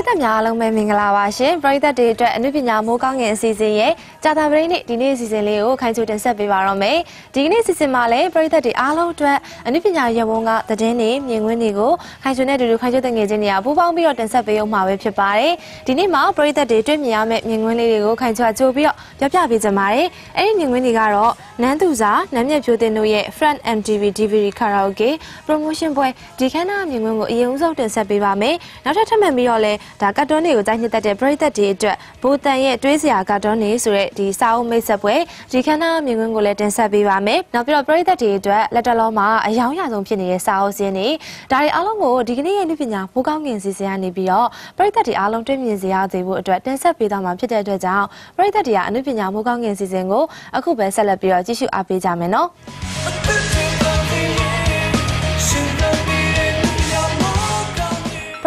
သက်များလုံးပဲမင်္ဂလာပါရှင်ပရိသတ်တွေအတွက်အနုပညာမိုးကောင်းငင်အစီအစဉ်ရဲ့ကြာသပတေးနေ့ဒီနေ့အစီအစဉ်လေးကိုခိုင်ချိုတင်ဆက်ပေးပါတော့မယ်ဒီနေ့အစီအစဉ်မှာလည်းပရိသတ်တွေအားလုံးအတွက်အနုပညာရပ်ဝန်းကသတင်းတွေမြင်ကွင်းတွေကိုခိုင်ချိုနဲ့တူတူခိုင်ချိုတငယ်ချင်းတွေကပူးပေါင်းပြီးတော့တင်ဆက်ပေးအောင်မှာပဲဖြစ်ပါတယ်ဒီနေ့မှာပရိသတ်တွေတွေ့မြင်ရမယ့်မြင်ကွင်းလေးတွေကိုခိုင်ချိုကြိုပြီးတော့ပြပြပေးကြပါမယ်အဲ့ဒီမြင်ကွင်းတွေကတော့နန်းသူစာနန်းမြတ်ဖြိုးတင်တို့ရဲ့ Front MTV DVD Karaoke Promotion ပွဲဒီခန်းနာမြင်ကွင်းကိုအရင်ဆုံးတင်ဆက်ပေးပါမယ်နောက်ထပ်ထပ်မံပြီးတော့လည်းဒါကတ်တွန်းတွေကိုတိုင်းနှစ်သက်တဲ့ပရိသတ်တွေအတွက်ဘူတန်ရဲ့တွေးစရာကတ်တွန်းတွေဆိုတဲ့ဒီစာအုပ်မိတ်ဆက်ပွဲဒီခန်းနာမြင်ကွင်းကိုလည်းတင်ဆက်ပေးပါမယ်နောက်ပြီးတော့ပရိသတ်တွေအတွက်လက်တလုံးမှာအယောင်ရဆုံးဖြစ်နေတဲ့စာအုပ်စင်းတွေဒါတွေအားလုံးကိုဒီကနေ့ရဲ့လူပညာပိုးကောင်းငင်စီစဉ်ကနေပြီးတော့ပရိသတ်တွေအားလုံးတွေ့မြင်စေရသေးဖို့အတွက်တင်ဆက်ပေးသွားမှာဖြစ်တဲ့အတွက်ကြောင့်ပရိသတ်တွေကအနုပညာမိုးကောင်းငင်စီစဉ်ကိုအခုပဲဆက်လက်ပြီးတော့ကြည့်ရှုအားပေးကြမယ်နော်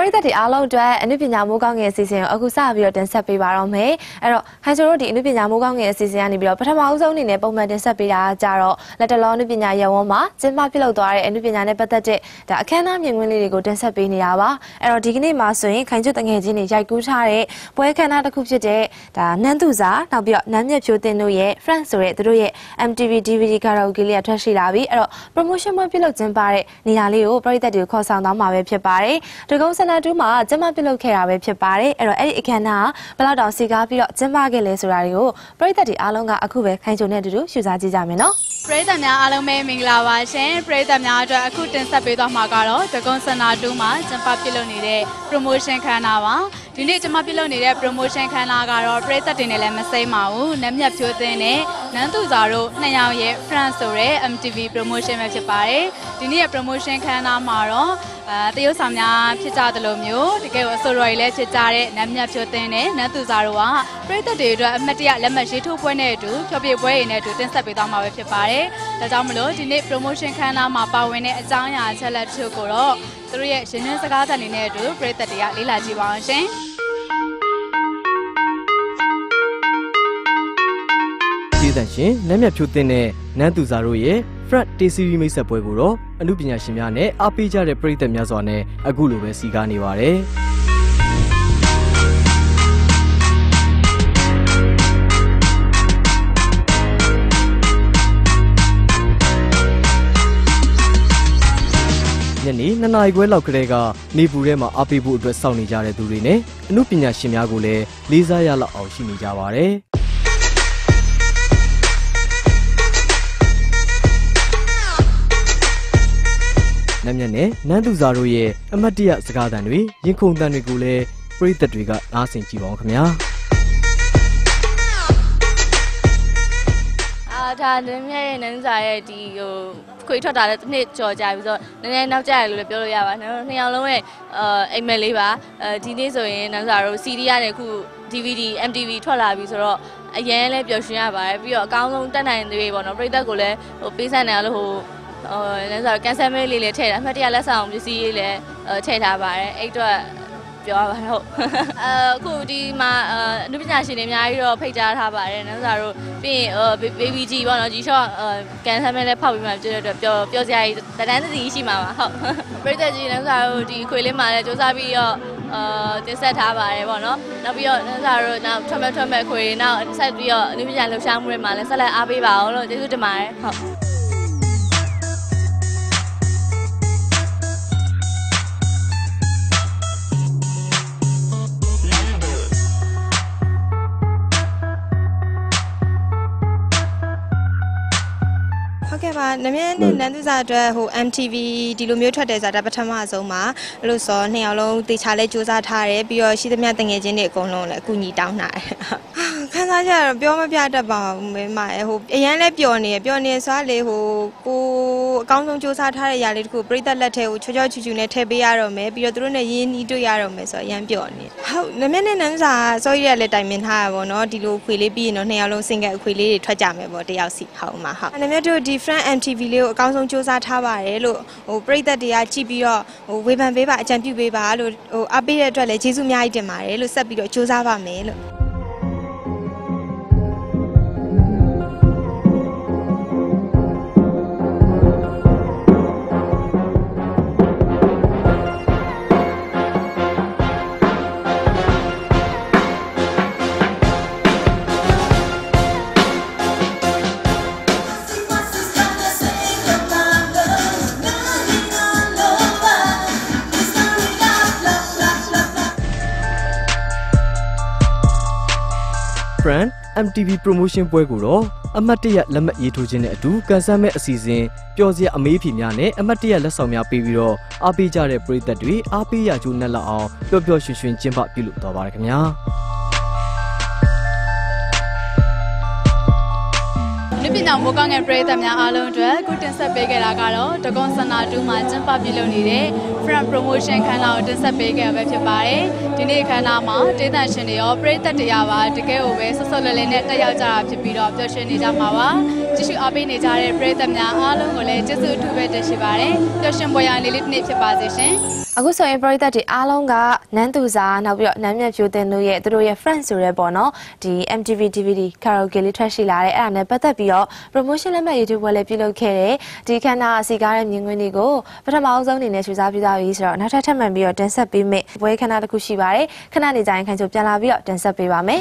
ပရိသတ်တွေအားလုံးအတွက်အနုပညာမိုးကောင်းငင်အစီအစဉ်ကိုအခုစပြီးတော့တင်ဆက်ပေးပါတော့မယ်အဲ့တော့ခိုင်ချိုတို့ဒီအနုပညာမိုးကောင်းငင်အစီအစဉ်ကနေပြီးတော့ပထမဦးဆုံးအနေနဲ့ပုံမှန်တင်ဆက်ပေးတာကြတော့လက်တလောအနုပညာရပ်ဝန်းမှာကျင်းပပြုလုပ်သွားတဲ့အနုပညာနဲ့ပတ်သက်တဲ့ဒါအခမ်းအနားမြင်ကွင်းလေးတွေကိုတင်ဆက်ပေးနေတာပါအဲ့တော့ဒီကနေ့မှာဆိုရင်ခိုင်ချိုတငယ်ချင်းတွေရိုက်ကူးထားတဲ့ပွဲအခမ်းအနားတစ်ခုဖြစ်တဲ့ဒါနန်းသူစာနောက်ပြီးတော့နန်းမြတ်ဖြိုးတင်တို့ရဲ့ Friends ဆိုတဲ့သူတို့ရဲ့ MTV DVD Karaoke လေးထွက်ရှိလာပြီအဲ့တော့ promotion ပွဲပြုလုပ်ကျင်းပတဲ့နေရာလေးကိုပရိသတ်တွေကိုခေါ်ဆောင်သွားမှာပဲဖြစ်ပါတယ်ဒဂုံစနာတူးမှာကျင်းပပြုလုပ်ခဲ့တာပဲဖြစ်ပါတယ်အဲ့တော့အဲ့ဒီအခမ်းအနားဘယ်လောက်တောင်စီကားပြီးတော့ကျင်းပခဲ့လဲဆိုတာတွေကိုပရိသတ်တွေအားလုံးကအခုပဲခိုင်ချိုနဲ့အတူတူရှုစားကြည့်ကြမယ်နော်ပရိသတ်များအားလုံးပဲမင်္ဂလာပါရှင်ပရိသတ်များအတွက်အခုတင်ဆက်ပေးသွားမှာကတော့ဒဂုံစနာတူးမှာကျင်းပပြုလုပ်နေတဲ့ promotion ခမ်းနားပါဒီနေ့ကျင်းပပြုလုပ်နေတဲ့ promotion ခမ်းနားကတော့ပရိသတ်တွေနဲ့လည်းမစိမ့်ပါဘူးနန်းမြတ်ဖြိုးသင်းနဲ့နန်းသူစာတို့နှစ်ယောက်ရဲ့ Friends ဆိုတဲ့ MTV promotion ပဲဖြစ်ပါတယ်ဒီနေ့ရဲ့ promotion ခမ်းနားမှာတော့တရုတ်ဆောင်များဖြစ်ကြတယ်လို့မျိုးတကယ်ကိုအစိုးရလည်းဖြစ်ကြတဲ့နန်းမြတ်ဖြိုးသင်းနဲ့နန်းသူစာတို့ကပရိသတ်တွေအတွက်အမတ်တရလက်မှတ်ရေးထိုးပွဲနဲ့အတူဖျော်ဖြေပွဲတွေနဲ့အတူတင်ဆက်ပေးသွားမှာပဲဖြစ်ပါတယ်ဒါကြောင့်မလို့ဒီနေ့ promotion ခမ်းနားမှာပါဝင်တဲ့အကြောင်းအရာအချက်လက်ချို့ကိုတော့သူတို့ရဲ့ရှင်နှင်းစကားသံတွေနဲ့အတူပရိသတ်တွေကလေ့လာကြည့်ပါအောင်ရှင်ကျေးဇူးရှင်နန်းမြတ်ဖြိုးသင်းနဲ့နန်းသူစာတို့ရဲ့ Front TCV မိတ်ဆက်ပွဲကိုတော့အမှုပညာရှင်များနဲ့အားပေးကြတဲ့ပရိသတ်များစွာနဲ့အခုလိုပဲစီကားနေပါတယ်ညနေ2 နာရီခွဲလောက်ကလေးကနေပူထဲမှာအားပေးဖို့အတွက်စောင့်နေကြတဲ့သူတွေနဲ့အမှုပညာရှင်များကိုလည်းလေးစားရလောက်အောင်ရှိနေကြပါတယ်နန်းမြတ်နဲ့နန်းသူစာတို့ရဲ့အမတ်တရစကားသံတွေရင်ခုန်သံတွေကိုလည်းပရိသတ်တွေကနားဆင်ကြည့်ပါဦးခင်ဗျာဒါနန်းမြတ်ရဲ့နန်းစာရဲ့ဒီခွေထွက်တာလည်းတစ်နှစ်ကြော်ကြပြီဆိုတော့နည်းနည်းနောက်ကျရလို့လည်းပြောလို့ရပါနှစ်ယောက်လုံးရဲ့အိမ်မက်လေးပါဒီနေ့ဆိုရင်နန်းစာတို့ CD ရတဲ့ခု DVD MTV ထွက်လာပြီဆိုတော့အရင်လည်းပျော်ရွှင်ရပါတယ်ပြီးတော့အကောင်းဆုံးတက်နိုင်သေးပေါ့နော်ပရိသတ်ကိုလည်းပေးဆန်တယ်လို့နန်းစာကန်ဆယ်မဲလေးလည်းထည့်တာအမှတ်တရလက်ဆောင်ပစ္စည်းလေးလည်းထည့်ထားပါတယ်အဲ့တော့ပြောရပါတော့အခုဒီမှာအနုပညာရှင်တွေအများကြီးတော့ဖိတ်ကြားထားပါတယ်နန်းစာတို့ပြီးရင် baby G ပေါ့နော် G shot ကန်ဆယ်မဲလည်းဖောက်ပြီးမှကျွတ်တဲ့အတွက်ပျော်စရာကြီးတန်းစီရှိမှာပါဟုတ်ပရိသတ်ကြီးနန်းစာတို့ဒီခွေလေးမှာလည်းစူးစမ်းပြီးတော့တင်ဆက်ထားပါတယ်ပေါ့နော်နောက်ပြီးတော့နန်းစာတို့နောက်ထွက်မဲ့ခွေတွေနောက်ဆက်ပြီးတော့အနုပညာလှူရှားမှုတွေမှာလည်းဆက်လက်အားပေးပါအောင်လို့ကျေးဇူးတင်ပါတယ်ဟုတ်ဟုတ်ကဲ့ပါနမင်းနဲ့နန်းသူစာအတွက်MTV ဒီလိုမျိုးထွက်တယ်ဆိုတာပထမဆုံးမှာအဲ့လိုဆိုနှစ်ယောက်လုံးတေချာလဲစူးစမ်းထားတယ်ပြီးတော့ရှိသမျှတငယ်ချင်းတွေအကုန်လုံးလည်းအကူညီတောင်းတာခန်းစားကြတော့ပြောမပြတတ်ပါဘူးမဲမအရန်လဲပျော်နေဆိုလေကိုအကောင်းဆုံးစူးစမ်းထားတဲ့ຢာလေးတခုပြိသက်လက်ထဲကိုချောချူနဲ့ထည့်ပေးရတော့မယ်ပြီးတော့သူတို့နဲ့ရင်းနှီးတွေ့ရတော့မယ်ဆိုတော့အရန်ပျော်နေဟုတ်နမင်းနဲ့နန်းစာစောကြီးရလည်းတိုင်ပင်ထားရပါတော့ဒီလိုခွေလေးပြီးရင်တော့နှစ်ယောက်လုံး single အခွေလေးတွေထွက်ကြမယ်ပေါ့တယောက်စီဟုတ်မှာဟုတ်နမင်းတို့ဒီ Front MTV လေးကိုအကောင်းဆုံးစူးစမ်းထားပါတယ်လို့ပရိသတ်တွေကကြည့်ပြီးတော့ဝေဖန်ပေးပါအကြံပြုပေးပါလို့အားပေးတဲ့အတွက်လည်းကျေးဇူးအများကြီးတင်ပါတယ်လို့ဆက်ပြီးတော့စူးစမ်းပါမယ်လို့ MTV promotion ပွဲကိုတော့အမှတ်တရလက်မှတ်ရေးထိုးခြင်းနဲ့အတူကန်ဆယ်မဲ့အစီအစဉ်ပျော်စရာအမေးအဖြေများနဲ့အမှတ်တရလက်ဆောင်များပေးပြီးတော့အားပေးကြတဲ့ပရိသတ်တွေအားပေးရကြိုးနဲ့လောက်အောင်ပျော်ပျော်ရွှင်ရွှင်ကျင်းပပြုလုပ်သွားပါရခင်ဗျာလူပညာမိုးကောင်းငယ်ပရိသတ်များအားလုံးအတွက်အခုတင်ဆက်ပေးခဲ့တာကတော့တကွန်စနာတူမှာကျင်းပပြုလုပ်နေတဲ့ Front Promotion ခန်းလာကိုတင်ဆက်ပေးခဲ့ရပဲဖြစ်ပါတယ်။ဒီနေ့ခန်းလာမှာဒေသရှင်တွေရောပရိသတ်တရားပါတကယ်ကိုပဲဆွဆွလဲလဲနဲ့တက်ရောက်ကြတာဖြစ်ပြီးတော့ပျော်ရွှင်နေကြမှာပါ။ကြည့်ရှုအားပေးနေကြတဲ့ပရိသတ်များအားလုံးကိုလည်းကျေးဇူးအထူးပဲတင်ရှိပါတယ်။ပျော်ရွှင်ပွဲရလေးလေးတစ်နေ့ဖြစ်ပါစေရှင်။ အခုဆိုရင်ပရိသတ်တွေအားလုံးကနန်းသူစာနောက်ပြီးတော့နန်းမြတ်ဖြိုးတင်တို့ရဲ့သူတို့ရဲ့ friends ဆိုရဲပေါ့နော်ဒီ MTV DVD karaoke လေးထွက်ရှိလာတယ်အဲ့ဒါနဲ့ပတ်သက်ပြီးတော့ promotion လက်မှတ် YouTube ပွဲလေးပြုလုပ်ခဲ့တယ်ဒီခန်းနာအစီကားတဲ့မြင်ကွင်းတွေကိုပထမအဆုံးအနေနဲ့ရှုစားပြသပြီးဆိုတော့နောက်ထပ်ထပ်မံပြီးတော့တင်ဆက်ပေးမယ်ပွဲခန်းနာတစ်ခုရှိပါတယ်ခဏနေကြရင်ခိုင်ချိုပြန်လာပြီးတော့တင်ဆက်ပေးပါမယ်